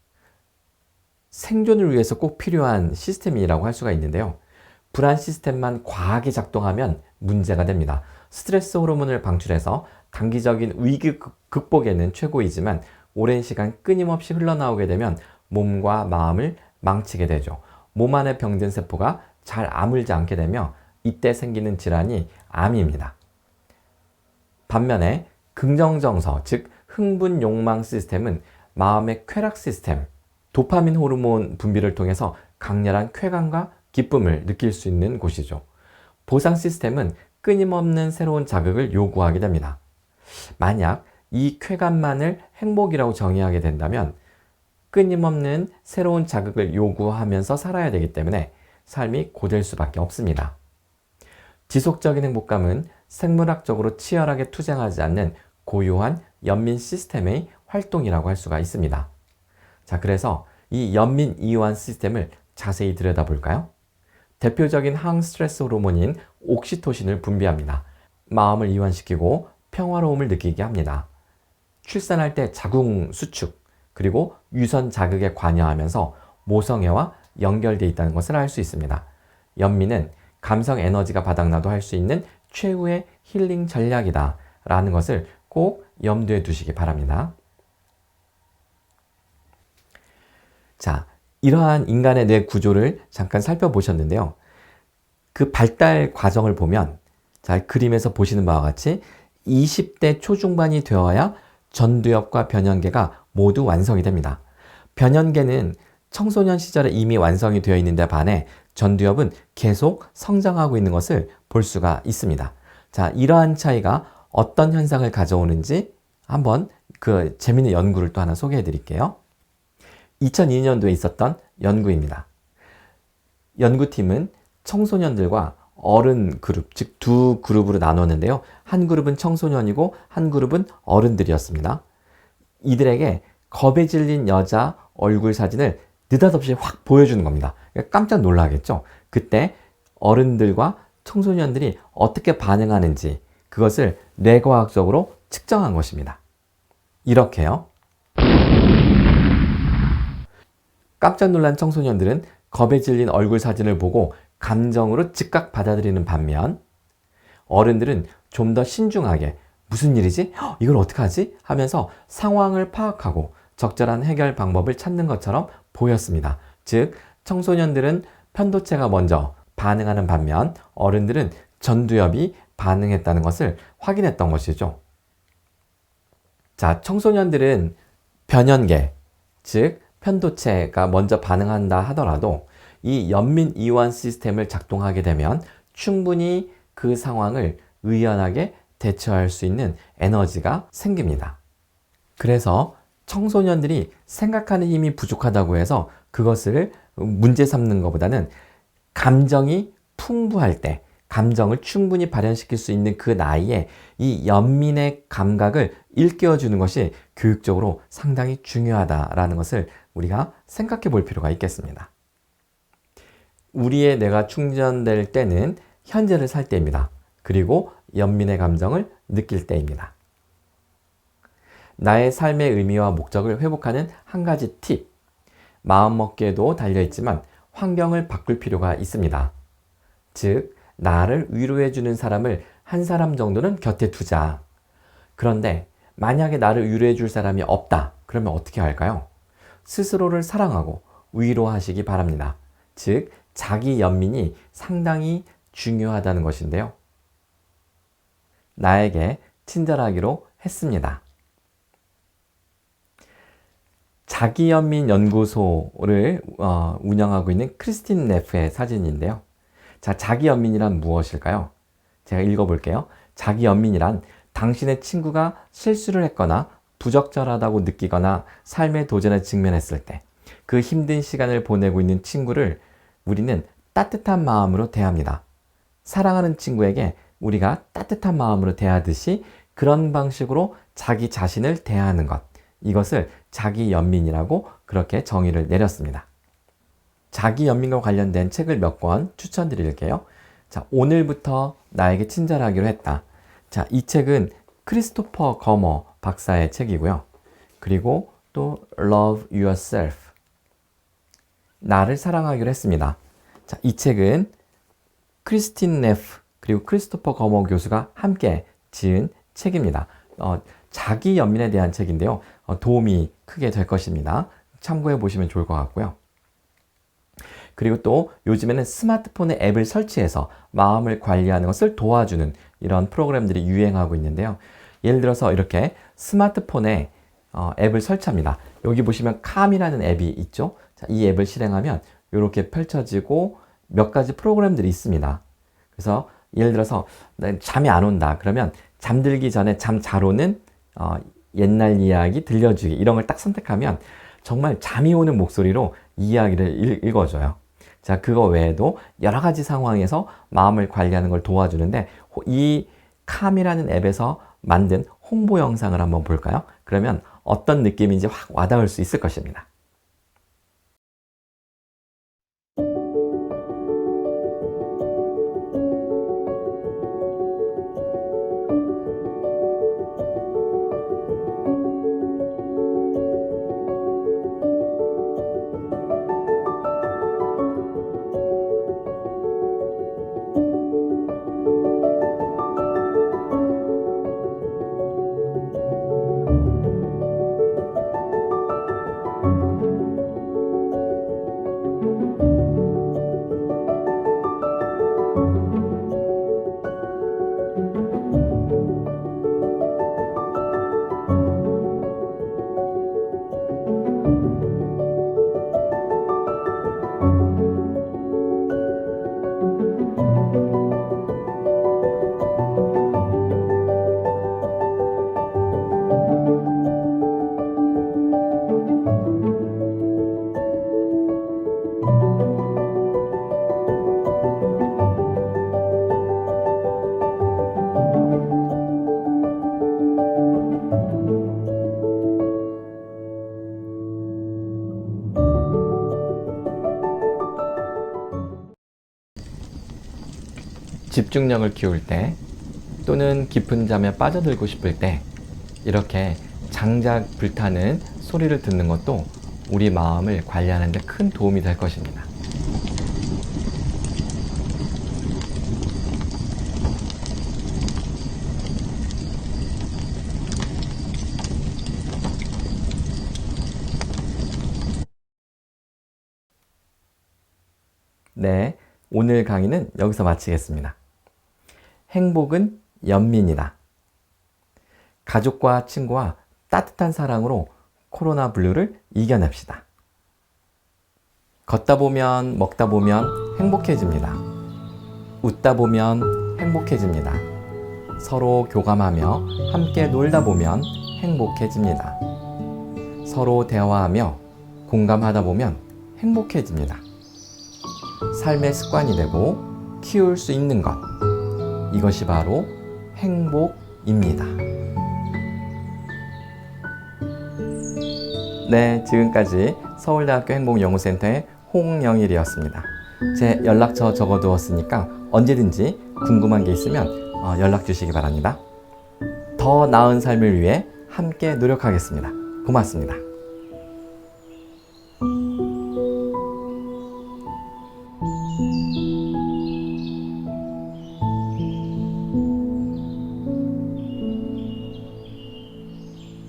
생존을 위해서 꼭 필요한 시스템이라고 할 수가 있는데요. 불안 시스템만 과하게 작동하면 문제가 됩니다. 스트레스 호르몬을 방출해서 단기적인 위기 극복에는 최고이지만 오랜 시간 끊임없이 흘러나오게 되면 몸과 마음을 망치게 되죠. 몸 안의 병든 세포가 잘 아물지 않게 되며 이때 생기는 질환이 암입니다. 반면에 긍정정서, 즉 흥분 욕망 시스템은 마음의 쾌락 시스템, 도파민 호르몬 분비를 통해서 강렬한 쾌감과 기쁨을 느낄 수 있는 곳이죠. 보상 시스템은 끊임없는 새로운 자극을 요구하게 됩니다. 만약 이 쾌감만을 행복이라고 정의하게 된다면 끊임없는 새로운 자극을 요구하면서 살아야 되기 때문에 삶이 고될 수밖에 없습니다. 지속적인 행복감은 생물학적으로 치열하게 투쟁하지 않는 고유한 연민 시스템의 활동이라고 할 수가 있습니다. 자, 그래서 이 연민 이완 시스템을 자세히 들여다볼까요? 대표적인 항스트레스 호르몬인 옥시토신을 분비합니다. 마음을 이완시키고 평화로움을 느끼게 합니다. 출산할 때 자궁 수축, 그리고 유선 자극에 관여하면서 모성애와 연결되어 있다는 것을 알 수 있습니다. 연민은 감성 에너지가 바닥나도 할 수 있는 최후의 힐링 전략이다 라는 것을 꼭 염두에 두시기 바랍니다. 자, 이러한 인간의 뇌 구조를 잠깐 살펴보셨는데요. 그 발달 과정을 보면, 자, 그림에서 보시는 바와 같이 20대 초중반이 되어야 전두엽과 변연계가 모두 완성이 됩니다. 변연계는 청소년 시절에 이미 완성이 되어 있는데 반해 전두엽은 계속 성장하고 있는 것을 볼 수가 있습니다. 자, 이러한 차이가 어떤 현상을 가져오는지 한번 그 재미있는 연구를 또 하나 소개해 드릴게요. 2002년도에 있었던 연구입니다. 연구팀은 청소년들과 어른 그룹, 즉 두 그룹으로 나눴는데요. 한 그룹은 청소년이고 한 그룹은 어른들이었습니다. 이들에게 겁에 질린 여자 얼굴 사진을 느닷없이 확 보여주는 겁니다. 깜짝 놀라겠죠? 그때 어른들과 청소년들이 어떻게 반응하는지 그것을 뇌과학적으로 측정한 것입니다. 이렇게요. 깜짝 놀란 청소년들은 겁에 질린 얼굴 사진을 보고 감정으로 즉각 받아들이는 반면 어른들은 좀 더 신중하게 무슨 일이지? 이걸 어떡하지? 하면서 상황을 파악하고 적절한 해결 방법을 찾는 것처럼 보였습니다. 즉, 청소년들은 편도체가 먼저 반응하는 반면 어른들은 전두엽이 반응했다는 것을 확인했던 것이죠. 자, 청소년들은 변연계, 즉 편도체가 먼저 반응한다 하더라도 이 연민 이완 시스템을 작동하게 되면 충분히 그 상황을 의연하게 대처할 수 있는 에너지가 생깁니다. 그래서 청소년들이 생각하는 힘이 부족하다고 해서 그것을 문제 삼는 것보다는 감정이 풍부할 때, 감정을 충분히 발현시킬 수 있는 그 나이에 이 연민의 감각을 일깨워주는 것이 교육적으로 상당히 중요하다라는 것을 우리가 생각해 볼 필요가 있겠습니다. 우리의 뇌가 충전될 때는 현재를 살 때입니다. 그리고 연민의 감정을 느낄 때입니다. 나의 삶의 의미와 목적을 회복하는 한 가지 팁. 마음먹기에도 달려있지만 환경을 바꿀 필요가 있습니다. 즉, 나를 위로해주는 사람을 한 사람 정도는 곁에 두자. 그런데 만약에 나를 위로해줄 사람이 없다. 그러면 어떻게 할까요? 스스로를 사랑하고 위로하시기 바랍니다. 즉, 자기 연민이 상당히 중요하다는 것인데요. 나에게 친절하기로 했습니다. 자기연민연구소를 운영하고 있는 크리스틴 네프의 사진인데요. 자, 자기연민이란 무엇일까요? 제가 읽어볼게요. 자기연민이란 당신의 친구가 실수를 했거나 부적절하다고 느끼거나 삶의 도전에 직면했을 때 그 힘든 시간을 보내고 있는 친구를 우리는 따뜻한 마음으로 대합니다. 사랑하는 친구에게 우리가 따뜻한 마음으로 대하듯이 그런 방식으로 자기 자신을 대하는 것. 이것을 자기연민이라고 그렇게 정의를 내렸습니다. 자기연민과 관련된 책을 몇 권 추천드릴게요. 자, 오늘부터 나에게 친절하기로 했다. 자, 이 책은 크리스토퍼 거머 박사의 책이고요. 그리고 또 Love Yourself. 나를 사랑하기로 했습니다. 자, 이 책은 크리스틴 네프 그리고 크리스토퍼 거머 교수가 함께 지은 책입니다. 자기 연민에 대한 책인데요. 도움이 크게 될 것입니다. 참고해 보시면 좋을 것 같고요. 그리고 또 요즘에는 스마트폰에 앱을 설치해서 마음을 관리하는 것을 도와주는 이런 프로그램들이 유행하고 있는데요. 예를 들어서 이렇게 스마트폰에 앱을 설치합니다. 여기 보시면 캄이라는 앱이 있죠. 자, 이 앱을 실행하면 이렇게 펼쳐지고 몇 가지 프로그램들이 있습니다. 그래서 예를 들어서 잠이 안 온다. 그러면 잠들기 전에 잠 잘 오는 옛날 이야기 들려주기 이런 걸 딱 선택하면 정말 잠이 오는 목소리로 이야기를 읽어줘요. 자, 그거 외에도 여러 가지 상황에서 마음을 관리하는 걸 도와주는데 이 캄이라는 앱에서 만든 홍보 영상을 한번 볼까요? 그러면 어떤 느낌인지 확 와닿을 수 있을 것입니다. 집중력을 키울 때 또는 깊은 잠에 빠져들고 싶을 때 이렇게 장작 불타는 소리를 듣는 것도 우리 마음을 관리하는 데 큰 도움이 될 것입니다. 네, 오늘 강의는 여기서 마치겠습니다. 행복은 연민이다. 가족과 친구와 따뜻한 사랑으로 코로나 블루를 이겨냅시다. 걷다 보면 먹다 보면 행복해집니다. 웃다 보면 행복해집니다. 서로 교감하며 함께 놀다 보면 행복해집니다. 서로 대화하며 공감하다 보면 행복해집니다. 삶의 습관이 되고 키울 수 있는 것, 이것이 바로 행복입니다. 네, 지금까지 서울대학교 행복연구센터의 홍영일이었습니다. 제 연락처 적어두었으니까 언제든지 궁금한 게 있으면 연락 주시기 바랍니다. 더 나은 삶을 위해 함께 노력하겠습니다. 고맙습니다.